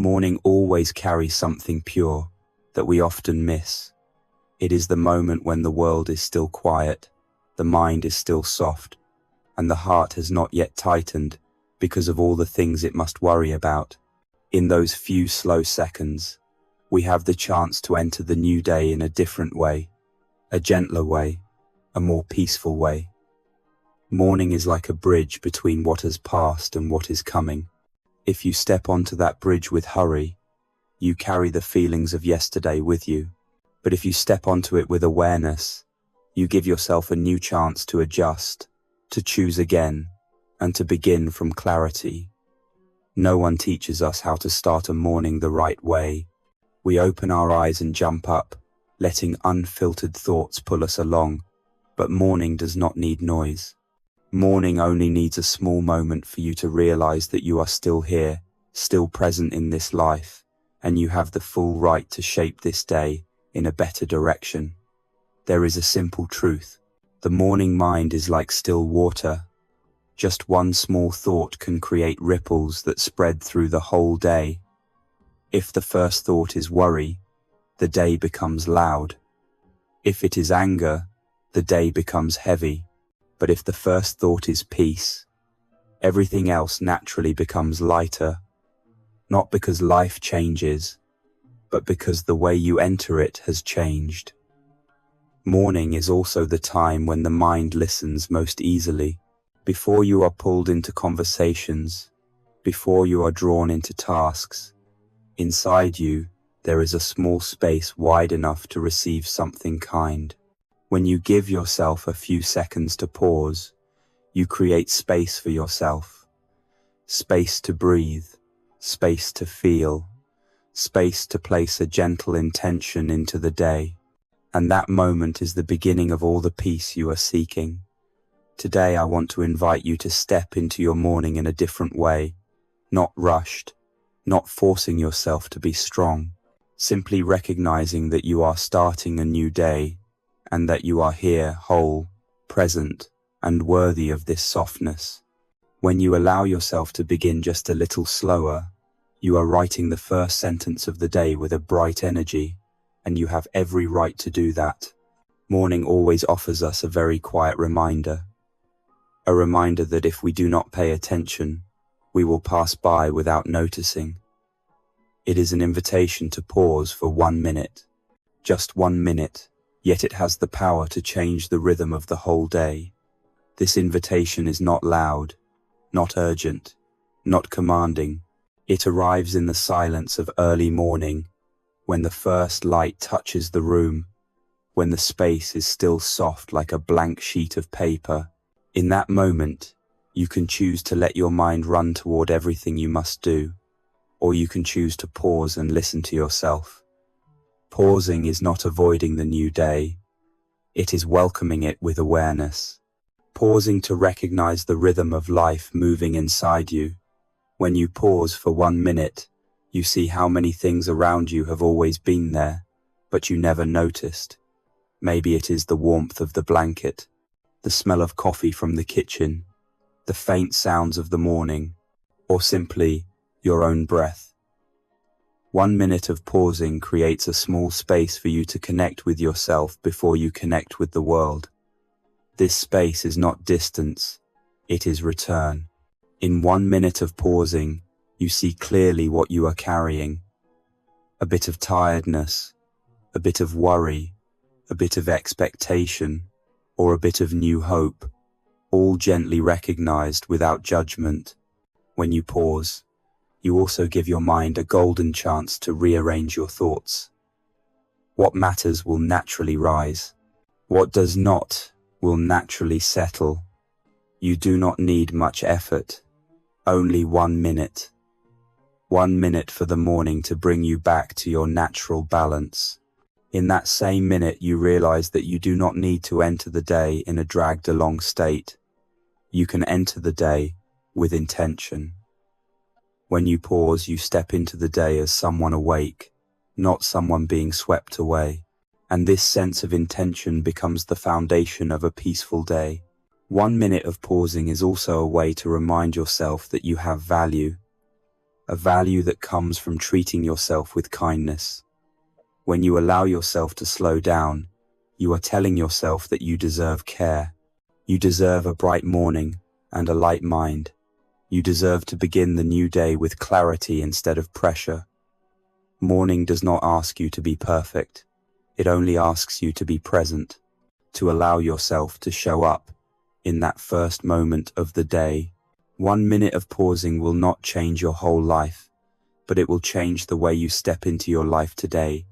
Morning always carries something pure that we often miss. It is the moment when the world is still quiet, the mind is still soft, and the heart has not yet tightened because of all the things it must worry about. In those few slow seconds, we have the chance to enter the new day in a different way, a gentler way, a more peaceful way. Morning is like a bridge between what has passed and what is coming. If you step onto that bridge with hurry, you carry the feelings of yesterday with you. But if you step onto it with awareness, you give yourself a new chance to adjust, to choose again, and to begin from clarity. No one teaches us how to start a morning the right way. We open our eyes and jump up, letting unfiltered thoughts pull us along. But morning does not need noise. Morning only needs a small moment for you to realize that you are still here, still present in this life, and you have the full right to shape this day in a better direction. There is a simple truth. The morning mind is like still water. Just one small thought can create ripples that spread through the whole day. If the first thought is worry, the day becomes loud. If it is anger, the day becomes heavy. But if the first thought is peace, everything else naturally becomes lighter. Not because life changes, but because the way you enter it has changed. Morning is also the time when the mind listens most easily. Before you are pulled into conversations, before you are drawn into tasks, inside you there is a small space wide enough to receive something kind. When you give yourself a few seconds to pause, you create space for yourself. Space to breathe, space to feel, space to place a gentle intention into the day. And that moment is the beginning of all the peace you are seeking. Today I want to invite you to step into your morning in a different way, not rushed, not forcing yourself to be strong, simply recognizing that you are starting a new day, and that you are here, whole, present, and worthy of this softness. When you allow yourself to begin just a little slower, you are writing the first sentence of the day with a bright energy, and you have every right to do that. Morning always offers us a very quiet reminder. A reminder that if we do not pay attention, we will pass by without noticing. It is an invitation to pause for 1 minute, just 1 minute. Yet it has the power to change the rhythm of the whole day. This invitation is not loud, not urgent, not commanding. It arrives in the silence of early morning, when the first light touches the room, when the space is still soft like a blank sheet of paper. In that moment, you can choose to let your mind run toward everything you must do, or you can choose to pause and listen to yourself. Pausing is not avoiding the new day. It is welcoming it with awareness. Pausing to recognize the rhythm of life moving inside you. When you pause for 1 minute, you see how many things around you have always been there, but you never noticed. Maybe it is the warmth of the blanket, the smell of coffee from the kitchen, the faint sounds of the morning, or simply your own breath. 1 minute of pausing creates a small space for you to connect with yourself before you connect with the world. This space is not distance, it is return. In 1 minute of pausing, you see clearly what you are carrying. A bit of tiredness, a bit of worry, a bit of expectation, or a bit of new hope, all gently recognized without judgment. When you pause, you also give your mind a golden chance to rearrange your thoughts. What matters will naturally rise. What does not will naturally settle. You do not need much effort, only 1 minute. 1 minute for the morning to bring you back to your natural balance. In that same minute, you realize that you do not need to enter the day in a dragged along state. You can enter the day with intention. When you pause, you step into the day as someone awake, not someone being swept away. And this sense of intention becomes the foundation of a peaceful day. 1 minute of pausing is also a way to remind yourself that you have value. a value that comes from treating yourself with kindness. When you allow yourself to slow down, you are telling yourself that you deserve care. You deserve a bright morning and a light mind. You deserve to begin the new day with clarity instead of pressure. Morning does not ask you to be perfect. It only asks you to be present, to allow yourself to show up in that first moment of the day. 1 minute of pausing will not change your whole life, but it will change the way you step into your life today.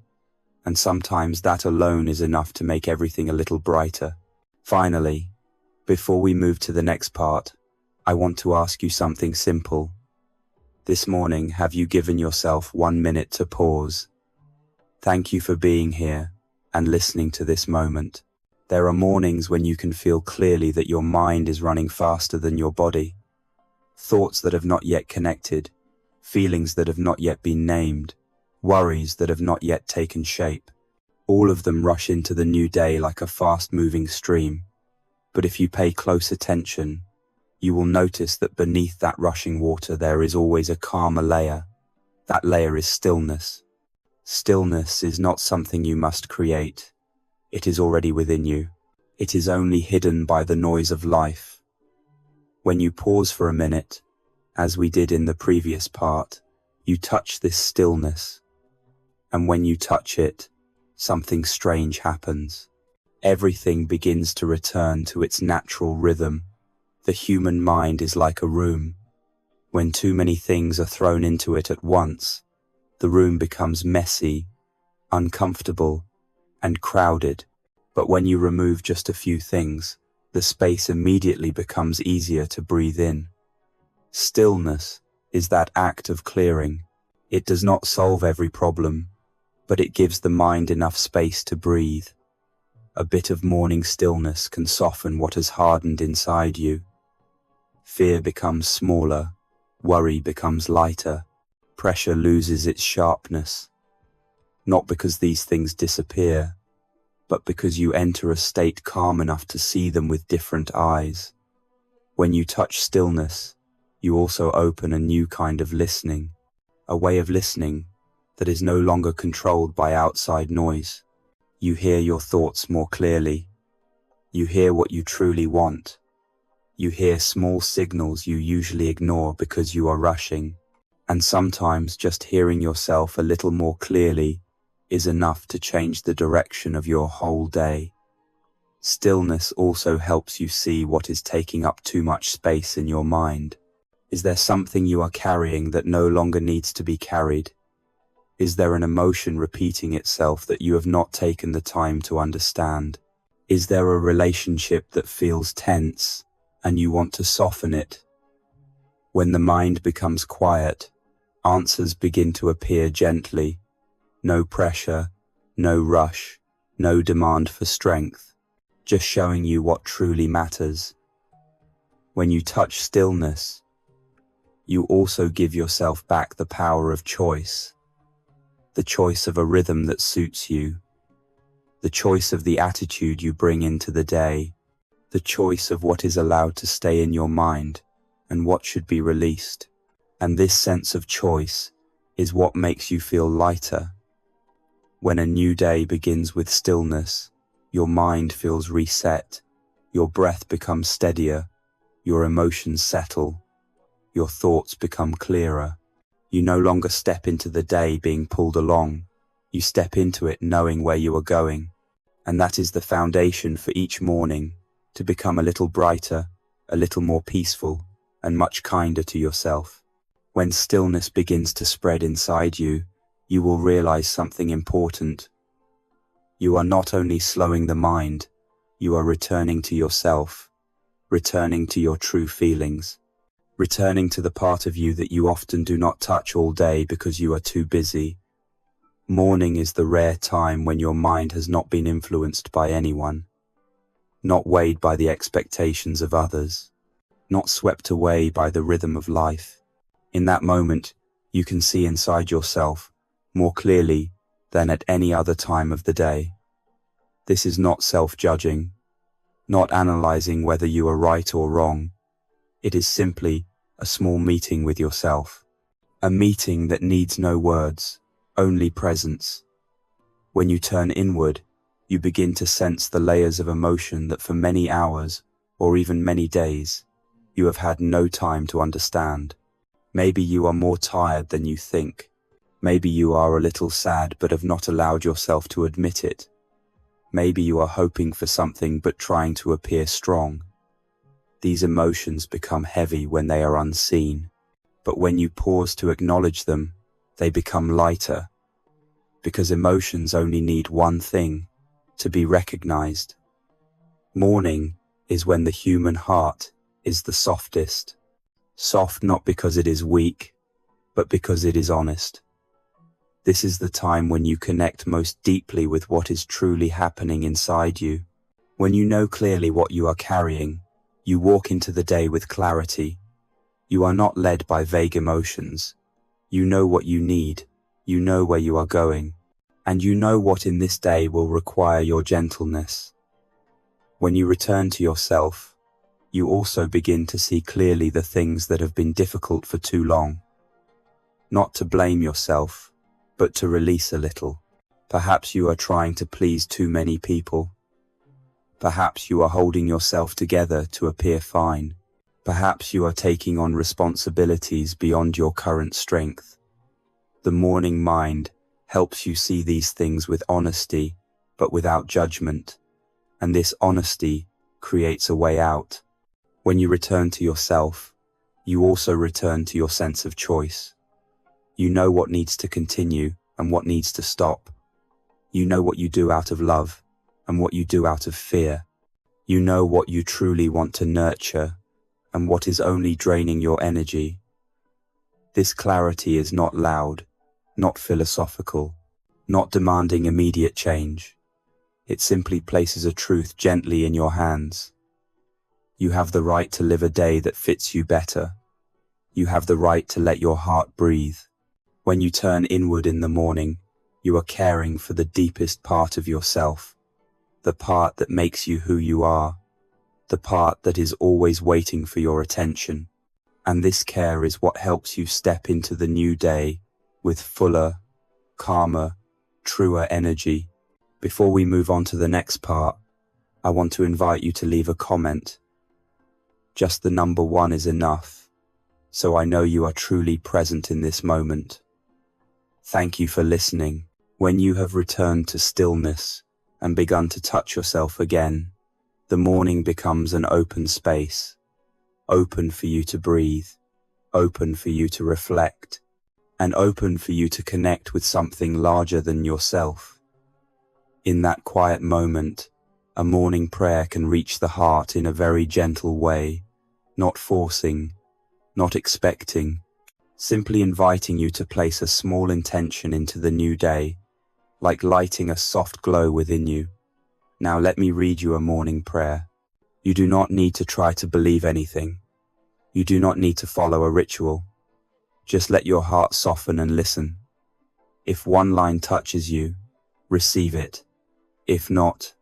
And sometimes that alone is enough to make everything a little brighter. Finally, before we move to the next part, I want to ask you something simple. This morning, have you given yourself 1 minute to pause? Thank you for being here and listening to this moment. There are mornings when you can feel clearly that your mind is running faster than your body. Thoughts that have not yet connected, feelings that have not yet been named, worries that have not yet taken shape. All of them rush into the new day like a fast-moving stream. But if you pay close attention, you will notice that beneath that rushing water there is always a calmer layer. That layer is stillness. Stillness is not something you must create. It is already within you. It is only hidden by the noise of life. When you pause for a minute, as we did in the previous part, you touch this stillness. And when you touch it, something strange happens. Everything begins to return to its natural rhythm. The human mind is like a room. When too many things are thrown into it at once, the room becomes messy, uncomfortable, and crowded. But when you remove just a few things, the space immediately becomes easier to breathe in. Stillness is that act of clearing. It does not solve every problem, but it gives the mind enough space to breathe. A bit of morning stillness can soften what has hardened inside you. Fear becomes smaller, worry becomes lighter, pressure loses its sharpness. Not because these things disappear, but because you enter a state calm enough to see them with different eyes. When you touch stillness, you also open a new kind of listening, a way of listening that is no longer controlled by outside noise. You hear your thoughts more clearly. You hear what you truly want. You hear small signals you usually ignore because you are rushing. And sometimes just hearing yourself a little more clearly is enough to change the direction of your whole day. Stillness also helps you see what is taking up too much space in your mind. Is there something you are carrying that no longer needs to be carried? Is there an emotion repeating itself that you have not taken the time to understand? Is there a relationship that feels tense and you want to soften it? When the mind becomes quiet, answers begin to appear gently. No pressure, no rush, no demand for strength, just showing you what truly matters. When you touch stillness, you also give yourself back the power of choice. The choice of a rhythm that suits you. The choice of the attitude you bring into the day. The choice of what is allowed to stay in your mind and what should be released. And this sense of choice is what makes you feel lighter. When a new day begins with stillness, your mind feels reset, your breath becomes steadier, your emotions settle, your thoughts become clearer. You no longer step into the day being pulled along. You step into it knowing where you are going. And that is the foundation for each morning, to become a little brighter, a little more peaceful, and much kinder to yourself. When stillness begins to spread inside you, you will realize something important. You are not only slowing the mind, you are returning to yourself, returning to your true feelings, returning to the part of you that you often do not touch all day because you are too busy. Morning is the rare time when your mind has not been influenced by anyone, not weighed by the expectations of others, not swept away by the rhythm of life. In that moment, you can see inside yourself more clearly than at any other time of the day. This is not self-judging, not analyzing whether you are right or wrong. It is simply a small meeting with yourself. A meeting that needs no words, only presence. When you turn inward, you begin to sense the layers of emotion that for many hours, or even many days, you have had no time to understand. Maybe you are more tired than you think. Maybe you are a little sad but have not allowed yourself to admit it. Maybe you are hoping for something but trying to appear strong. These emotions become heavy when they are unseen, but when you pause to acknowledge them, they become lighter. Because emotions only need one thing, to be recognized. Mourning is when the human heart is the softest. Soft not because it is weak, but because it is honest. This is the time when you connect most deeply with what is truly happening inside you. When you know clearly what you are carrying, you walk into the day with clarity. You are not led by vague emotions. You know what you need, you know where you are going, and you know what in this day will require your gentleness. When you return to yourself, you also begin to see clearly the things that have been difficult for too long. Not to blame yourself, but to release a little. Perhaps you are trying to please too many people. Perhaps you are holding yourself together to appear fine. Perhaps you are taking on responsibilities beyond your current strength. The mourning mind helps you see these things with honesty, but without judgment. And this honesty creates a way out. When you return to yourself, you also return to your sense of choice. You know what needs to continue and what needs to stop. You know what you do out of love and what you do out of fear. You know what you truly want to nurture and what is only draining your energy. This clarity is not loud, not philosophical, not demanding immediate change. It simply places a truth gently in your hands. You have the right to live a day that fits you better. You have the right to let your heart breathe. When you turn inward in the morning, you are caring for the deepest part of yourself, the part that makes you who you are, the part that is always waiting for your attention. And this care is what helps you step into the new day with fuller, calmer, truer energy. Before we move on to the next part, I want to invite you to leave a comment. Just the number 1 is enough, so I know you are truly present in this moment. Thank you for listening. When you have returned to stillness and begun to touch yourself again, the morning becomes an open space, open for you to breathe, open for you to reflect, and open for you to connect with something larger than yourself. In that quiet moment, a morning prayer can reach the heart in a very gentle way, not forcing, not expecting, simply inviting you to place a small intention into the new day, like lighting a soft glow within you. Now let me read you a morning prayer. You do not need to try to believe anything. You do not need to follow a ritual. Just let your heart soften and listen. If one line touches you, receive it. If not,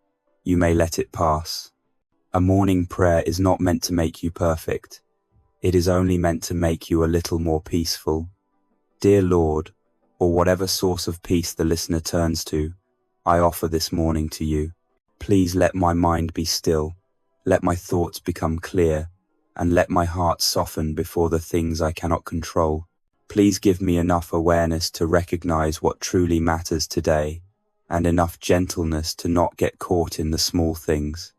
you may let it pass. A morning prayer is not meant to make you perfect. It is only meant to make you a little more peaceful. Dear Lord, or whatever source of peace the listener turns to, I offer this morning to you. Please let my mind be still, let my thoughts become clear, and let my heart soften before the things I cannot control. Please give me enough awareness to recognize what truly matters today, and enough gentleness to not get caught in the small things.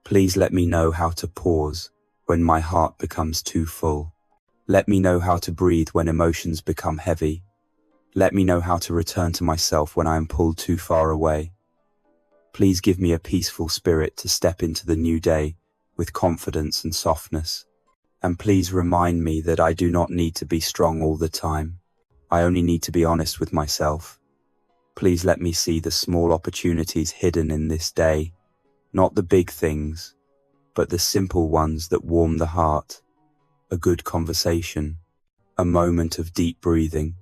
Please let me know how to pause when my heart becomes too full. Let me know how to breathe when emotions become heavy. Let me know how to return to myself when I am pulled too far away. Please give me a peaceful spirit to step into the new day with confidence and softness. And please remind me that I do not need to be strong all the time. I only need to be honest with myself. Please let me see the small opportunities hidden in this day, not the big things, but the simple ones that warm the heart. A good conversation, a moment of deep breathing,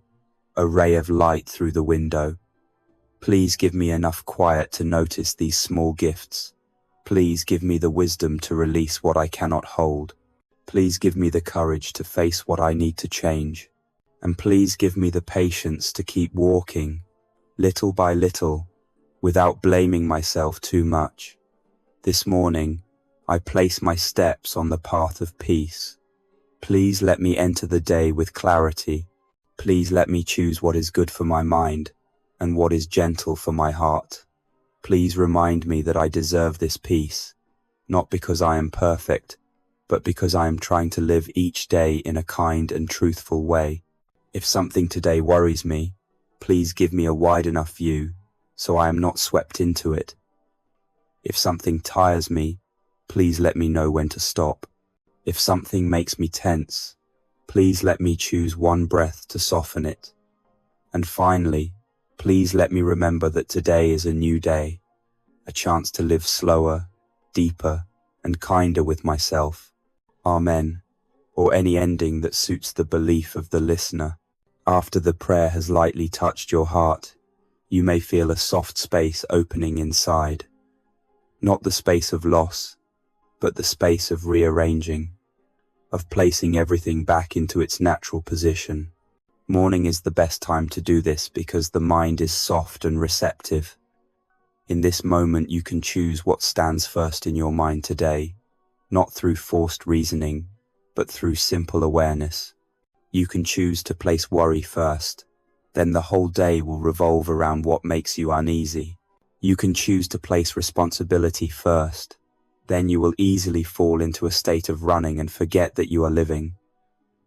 a ray of light through the window. Please give me enough quiet to notice these small gifts. Please give me the wisdom to release what I cannot hold. Please give me the courage to face what I need to change. And please give me the patience to keep walking, little by little, without blaming myself too much. This morning, I place my steps on the path of peace. Please let me enter the day with clarity. Please let me choose what is good for my mind and what is gentle for my heart. Please remind me that I deserve this peace, not because I am perfect, but because I am trying to live each day in a kind and truthful way. If something today worries me, please give me a wide enough view so I am not swept into it. If something tires me, please let me know when to stop. If something makes me tense, please let me choose one breath to soften it. And finally, please let me remember that today is a new day, a chance to live slower, deeper, and kinder with myself. Amen. Or any ending that suits the belief of the listener. After the prayer has lightly touched your heart, you may feel a soft space opening inside. Not the space of loss, but the space of rearranging, of placing everything back into its natural position. Morning is the best time to do this because the mind is soft and receptive. In this moment you can choose what stands first in your mind today, not through forced reasoning, but through simple awareness. You can choose to place worry first, then the whole day will revolve around what makes you uneasy. You can choose to place responsibility first, then you will easily fall into a state of running and forget that you are living.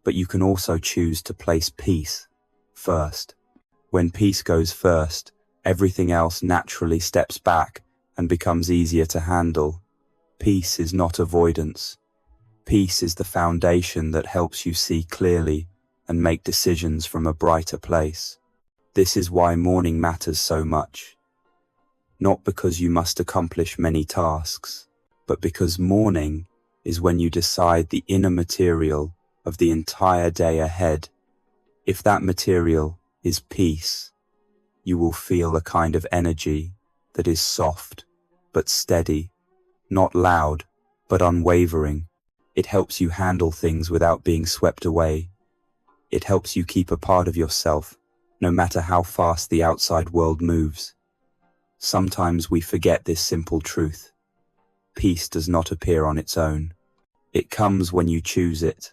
But you can also choose to place peace first. When peace goes first, everything else naturally steps back and becomes easier to handle. Peace is not avoidance. Peace is the foundation that helps you see clearly and make decisions from a brighter place. This is why morning matters so much. Not because you must accomplish many tasks, but because morning is when you decide the inner material of the entire day ahead. If that material is peace, you will feel a kind of energy that is soft but steady, not loud but unwavering. It helps you handle things without being swept away. It helps you keep a part of yourself, no matter how fast the outside world moves. Sometimes we forget this simple truth. Peace does not appear on its own. It comes when you choose it.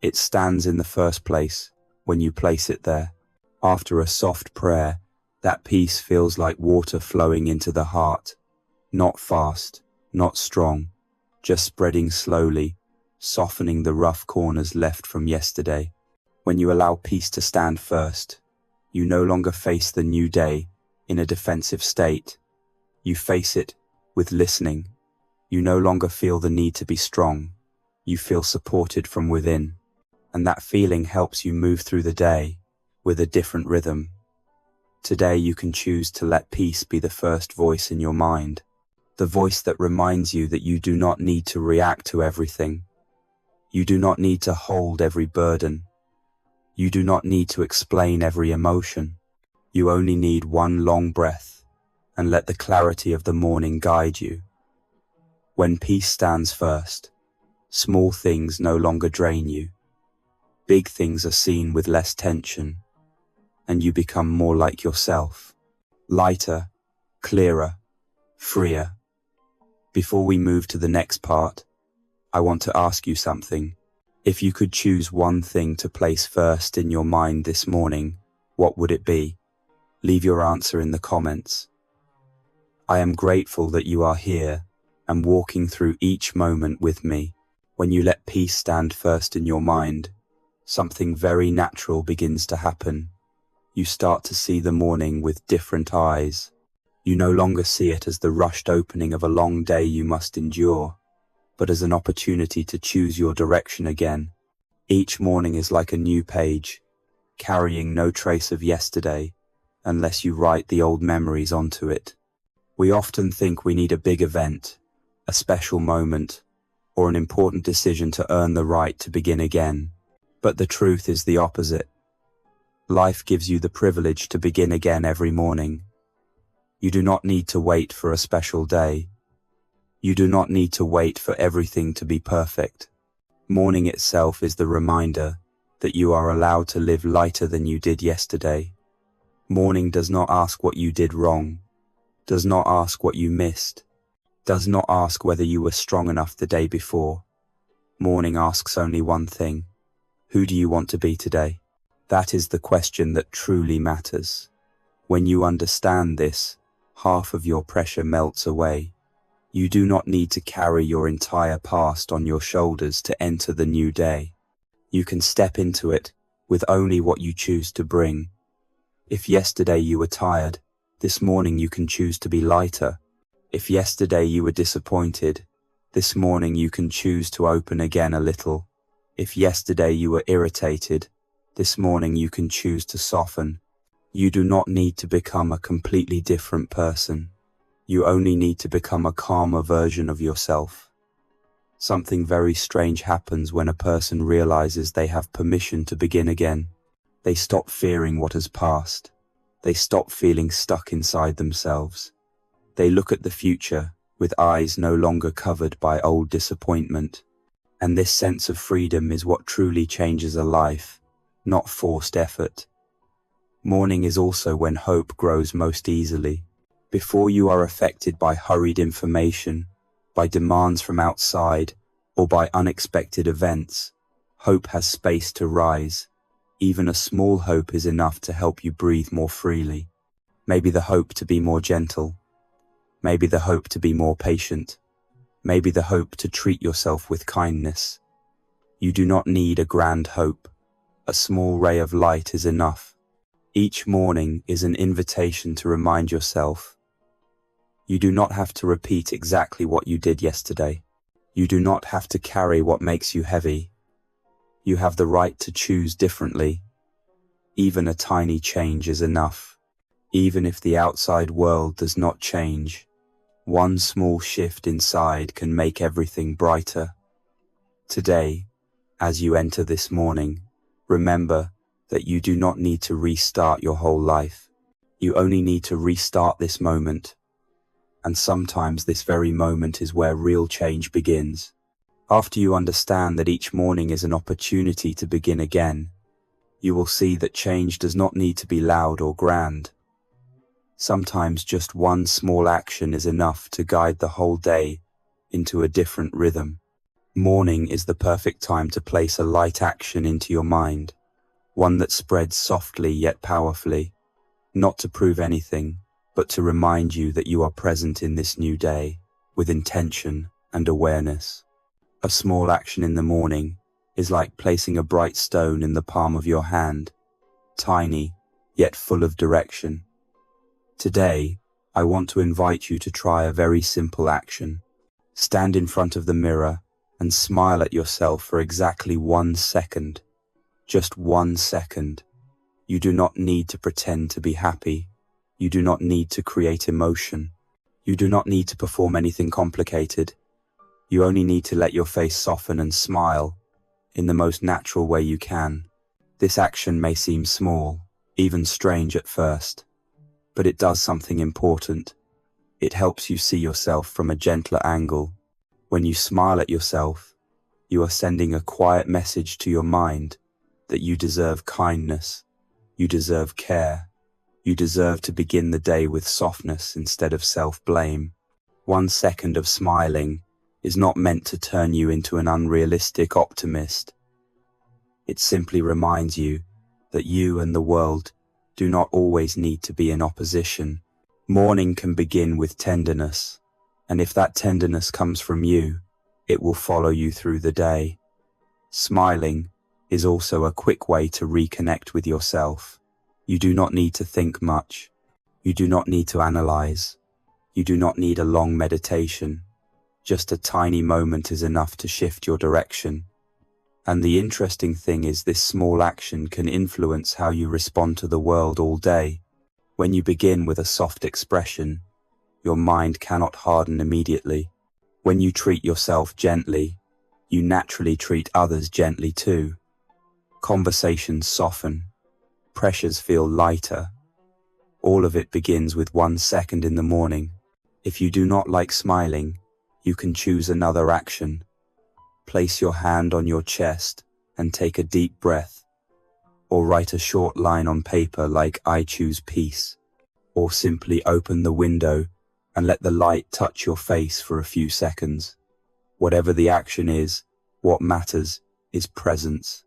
It stands in the first place when you place it there. After a soft prayer, that peace feels like water flowing into the heart. Not fast, not strong, just spreading slowly, softening the rough corners left from yesterday. When you allow peace to stand first, you no longer face the new day in a defensive state. You face it with listening. You no longer feel the need to be strong. You feel supported from within. And that feeling helps you move through the day with a different rhythm. Today you can choose to let peace be the first voice in your mind. The voice that reminds you that you do not need to react to everything. You do not need to hold every burden. You do not need to explain every emotion. You only need one long breath and let the clarity of the morning guide you. When peace stands first, small things no longer drain you. Big things are seen with less tension, and you become more like yourself. Lighter, clearer, freer. Before we move to the next part, I want to ask you something. If you could choose one thing to place first in your mind this morning, what would it be? Leave your answer in the comments. I am grateful that you are here and walking through each moment with me. When you let peace stand first in your mind, something very natural begins to happen. You start to see the morning with different eyes. You no longer see it as the rushed opening of a long day you must endure, but as an opportunity to choose your direction again. Each morning is like a new page, carrying no trace of yesterday, unless you write the old memories onto it. We often think we need a big event, a special moment, or an important decision to earn the right to begin again. But the truth is the opposite. Life gives you the privilege to begin again every morning. You do not need to wait for a special day. You do not need to wait for everything to be perfect. Morning itself is the reminder that you are allowed to live lighter than you did yesterday. Morning does not ask what you did wrong, does not ask what you missed, does not ask whether you were strong enough the day before. Morning asks only one thing: who do you want to be today? That is the question that truly matters. When you understand this, half of your pressure melts away. You do not need to carry your entire past on your shoulders to enter the new day. You can step into it with only what you choose to bring. If yesterday you were tired, this morning you can choose to be lighter. If yesterday you were disappointed, this morning you can choose to open again a little. If yesterday you were irritated, this morning you can choose to soften. You do not need to become a completely different person. You only need to become a calmer version of yourself. Something very strange happens when a person realizes they have permission to begin again. They stop fearing what has passed. They stop feeling stuck inside themselves. They look at the future with eyes no longer covered by old disappointment. And this sense of freedom is what truly changes a life, not forced effort. Morning is also when hope grows most easily. Before you are affected by hurried information, by demands from outside, or by unexpected events, hope has space to rise. Even a small hope is enough to help you breathe more freely. Maybe the hope to be more gentle. Maybe the hope to be more patient. Maybe the hope to treat yourself with kindness. You do not need a grand hope. A small ray of light is enough. Each morning is an invitation to remind yourself. You do not have to repeat exactly what you did yesterday. You do not have to carry what makes you heavy. You have the right to choose differently. Even a tiny change is enough. Even if the outside world does not change, one small shift inside can make everything brighter. Today, as you enter this morning, remember that you do not need to restart your whole life. You only need to restart this moment. And sometimes this very moment is where real change begins. After you understand that each morning is an opportunity to begin again, you will see that change does not need to be loud or grand. Sometimes just one small action is enough to guide the whole day into a different rhythm. Morning is the perfect time to place a light action into your mind, one that spreads softly yet powerfully, not to prove anything, but to remind you that you are present in this new day with intention and awareness. A small action in the morning is like placing a bright stone in the palm of your hand, tiny yet full of direction. Today, I want to invite you to try a very simple action. Stand in front of the mirror and smile at yourself for exactly 1 second. Just 1 second. You do not need to pretend to be happy. You do not need to create emotion. You do not need to perform anything complicated. You only need to let your face soften and smile in the most natural way you can. This action may seem small, even strange at first, but it does something important. It helps you see yourself from a gentler angle. When you smile at yourself, you are sending a quiet message to your mind that you deserve kindness, you deserve care, you deserve to begin the day with softness instead of self-blame. 1 second of smiling is not meant to turn you into an unrealistic optimist. It simply reminds you that you and the world do not always need to be in opposition. Morning can begin with tenderness, and if that tenderness comes from you, it will follow you through the day. Smiling is also a quick way to reconnect with yourself. You do not need to think much. You do not need to analyze. You do not need a long meditation. Just a tiny moment is enough to shift your direction. And the interesting thing is this small action can influence how you respond to the world all day. When you begin with a soft expression, your mind cannot harden immediately. When you treat yourself gently, you naturally treat others gently too. Conversations soften. Pressures feel lighter. All of it begins with 1 second in the morning. If you do not like smiling, you can choose another action. Place your hand on your chest and take a deep breath. or write a short line on paper like "I choose peace," or simply open the window and let the light touch your face for a few seconds. Whatever the action is, what matters is presence.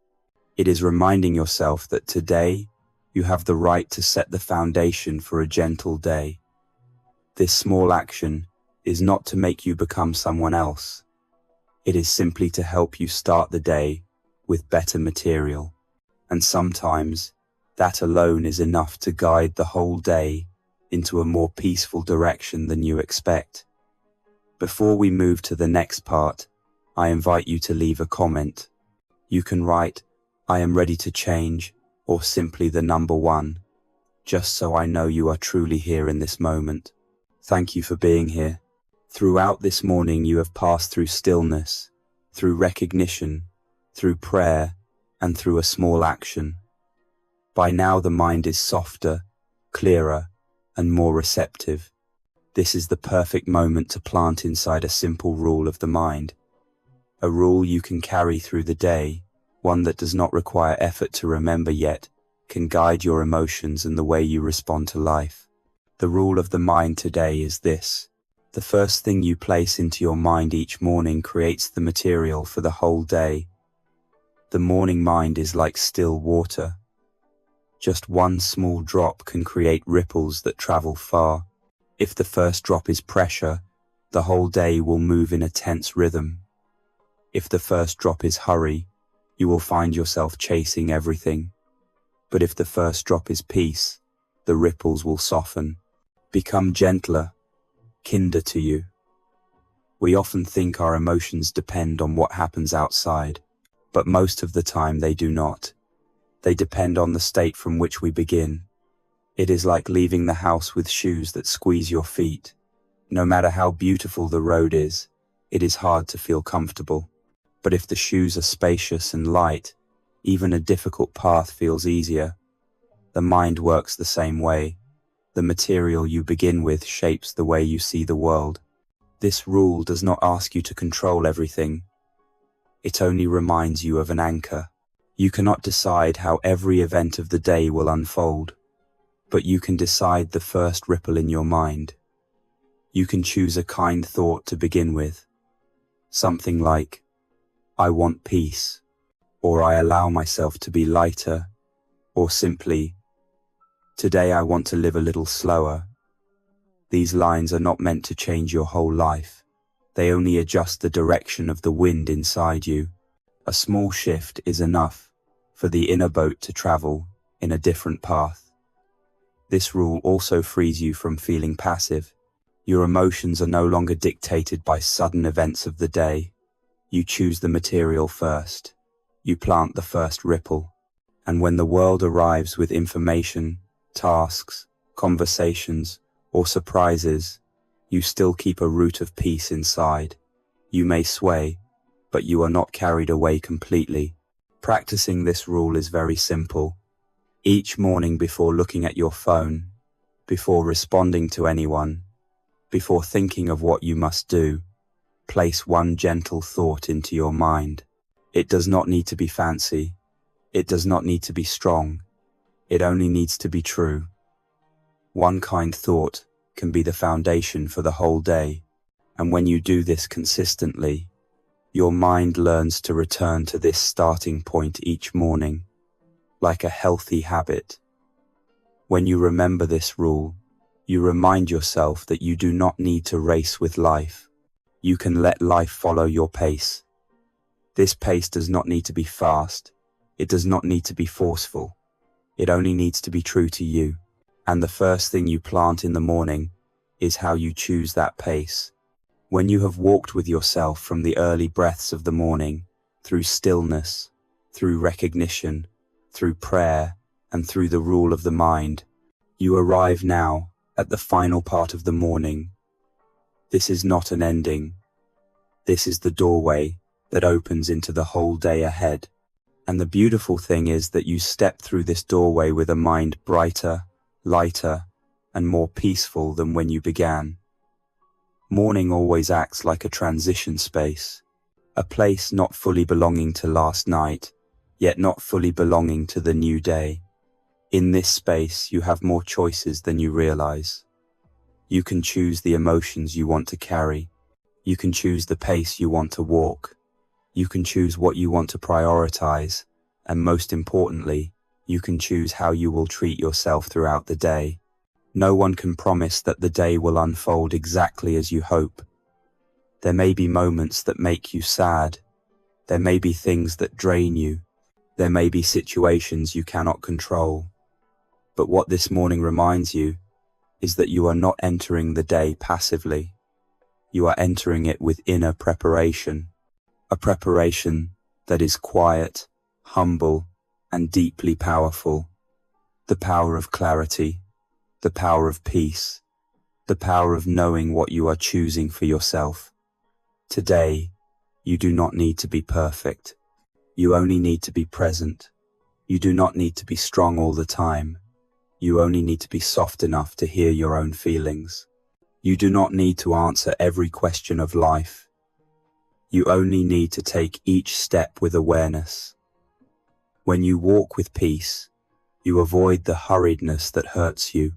It is reminding yourself that today you have the right to set the foundation for a gentle day. This small action is not to make you become someone else. It is simply to help you start the day with better material. And sometimes that alone is enough to guide the whole day into a more peaceful direction than you expect. Before we move to the next part, I invite you to leave a comment. You can write, "I am ready to change," or simply the number 1, just so I know you are truly here in this moment. Thank you for being here. Throughout this morning you have passed through stillness, through recognition, through prayer, and through a small action. By now the mind is softer, clearer, and more receptive. This is the perfect moment to plant inside a simple rule of the mind. A rule you can carry through the day, one that does not require effort to remember yet can guide your emotions and the way you respond to life. The rule of the mind today is this: the first thing you place into your mind each morning creates the material for the whole day. The morning mind is like still water. Just one small drop can create ripples that travel far. If the first drop is pressure, the whole day will move in a tense rhythm. If the first drop is hurry, you will find yourself chasing everything. But if the first drop is peace, the ripples will soften, become gentler, kinder to you. We often think our emotions depend on what happens outside, but most of the time they do not. They depend on the state from which we begin. It is like leaving the house with shoes that squeeze your feet. No matter how beautiful the road is, it is hard to feel comfortable. But if the shoes are spacious and light, even a difficult path feels easier. The mind works the same way. The material you begin with shapes the way you see the world. This rule does not ask you to control everything. It only reminds you of an anchor. You cannot decide how every event of the day will unfold, but you can decide the first ripple in your mind. You can choose a kind thought to begin with. Something like, "I want peace," or "I allow myself to be lighter," or simply, "Today I want to live a little slower." These lines are not meant to change your whole life. They only adjust the direction of the wind inside you. A small shift is enough for the inner boat to travel in a different path. This rule also frees you from feeling passive. Your emotions are no longer dictated by sudden events of the day. You choose the material first. You plant the first ripple. And when the world arrives with information, tasks, conversations, or surprises, you still keep a root of peace inside. You may sway, but you are not carried away completely. Practicing this rule is very simple. Each morning before looking at your phone, before responding to anyone, before thinking of what you must do, place one gentle thought into your mind. It does not need to be fancy. It does not need to be strong. It only needs to be true. One kind thought can be the foundation for the whole day, and when you do this consistently, your mind learns to return to this starting point each morning, like a healthy habit. When you remember this rule, you remind yourself that you do not need to race with life. You can let life follow your pace. This pace does not need to be fast. It does not need to be forceful. It only needs to be true to you. And the first thing you plant in the morning is how you choose that pace. When you have walked with yourself from the early breaths of the morning, through stillness, through recognition, through prayer, and through the rule of the mind, you arrive now at the final part of the morning. This is not an ending. This is the doorway that opens into the whole day ahead. And the beautiful thing is that you step through this doorway with a mind brighter, lighter, and more peaceful than when you began. Morning always acts like a transition space, a place not fully belonging to last night, yet not fully belonging to the new day. In this space, you have more choices than you realize. You can choose the emotions you want to carry. You can choose the pace you want to walk. You can choose what you want to prioritize. And most importantly, you can choose how you will treat yourself throughout the day. No one can promise that the day will unfold exactly as you hope. There may be moments that make you sad. There may be things that drain you. There may be situations you cannot control. But what this morning reminds you is that you are not entering the day passively. You are entering it with inner preparation, a preparation that is quiet, humble, and deeply powerful. The power of clarity, the power of peace, the power of knowing what you are choosing for yourself. Today, you do not need to be perfect. You only need to be present. You do not need to be strong all the time. You only need to be soft enough to hear your own feelings. You do not need to answer every question of life. You only need to take each step with awareness. When you walk with peace, you avoid the hurriedness that hurts you.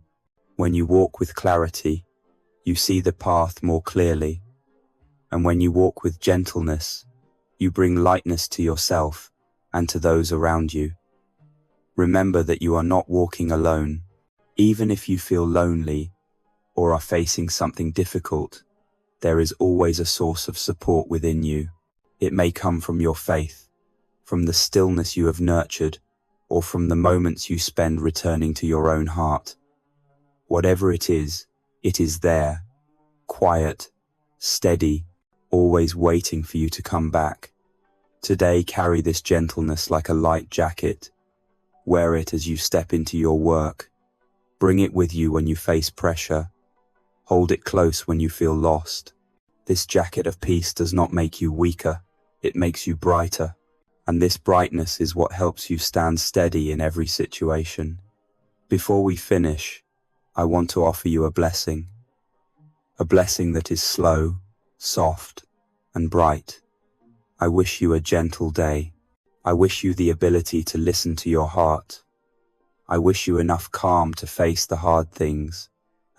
When you walk with clarity, you see the path more clearly. And when you walk with gentleness, you bring lightness to yourself and to those around you. Remember that you are not walking alone. Even if you feel lonely or are facing something difficult, there is always a source of support within you. It may come from your faith, from the stillness you have nurtured, or from the moments you spend returning to your own heart. Whatever it is there, quiet, steady, always waiting for you to come back. Today, carry this gentleness like a light jacket. Wear it as you step into your work. Bring it with you when you face pressure. Hold it close when you feel lost. This jacket of peace does not make you weaker, it makes you brighter. And this brightness is what helps you stand steady in every situation. Before we finish, I want to offer you a blessing that is slow, soft, and bright. I wish you a gentle day. I wish you the ability to listen to your heart. I wish you enough calm to face the hard things,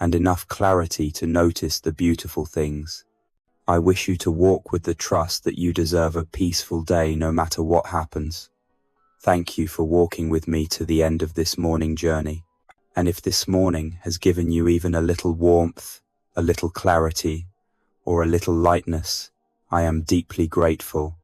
and enough clarity to notice the beautiful things. I wish you to walk with the trust that you deserve a peaceful day no matter what happens. Thank you for walking with me to the end of this morning journey. And if this morning has given you even a little warmth, a little clarity, or a little lightness, I am deeply grateful.